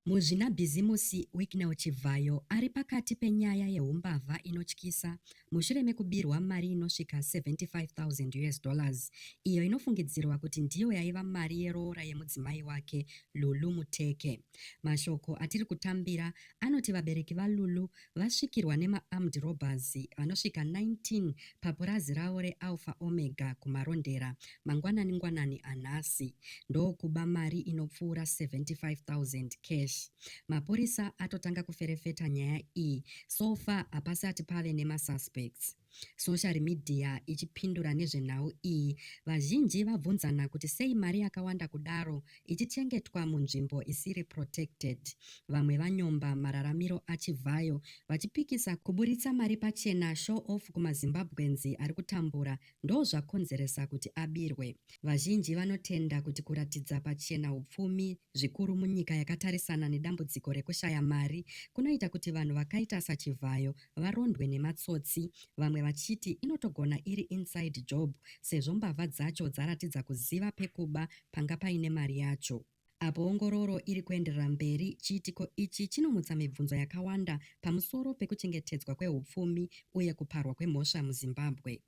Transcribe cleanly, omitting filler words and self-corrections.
Muzvinabhizimusi Wicknell Chivhayo ari pakati penyaya yeumbavha inotyisa mushure mekubirwa mari inosvika $75,000 iyo inofungidzirwa kuti ndiyo yaiva mari yeroora yemudzimai wake Lulu Muteke. Mashoko atiri kutambira anoti vabereki vaLulu vasvikirwa nema-armed robbers vanosvika 19 papurazi ravo reAlpha Omega kumarondera mangwanani anhasi ndokuba mari inopfuura 75,000 cash. Mapurisa atotanga kuferefeta nyaya iyi so far hapasati pave nemasuspects. Social media ichipindura nezvenhau iyi, vazhinji vabvunzana kuti sei mari yakawanda kudaro ichichengetwa munzvimbo isiri protected. Vamwe vanyomba mararamiro aChivhayo vachipikisa kuburitsa mari pachena show off kumaZimbabweans ari kutambura ndozvakonzeresa kuti abirwe. Vazhinji vanotenda kuti kuratidza pachena upfumi zvikuru munyika yakatarisana nedambudziko rekushaya mari kunoita kuti vanhu vakaita saChivhayo varondwe nematsotsi, vamwe vachiti inotogona iri inside job sezvo mbavha dzacho dzaratidza kuziva pekuba panga paine mari yacho. Apo ongororo iri kuenderera mberi, chiitiko ichi chinomutsa mibvunzo yakawanda pamusoro pekuchengetedzwa kweupfumi uye kuparwa kwemhosva muZimbabwe.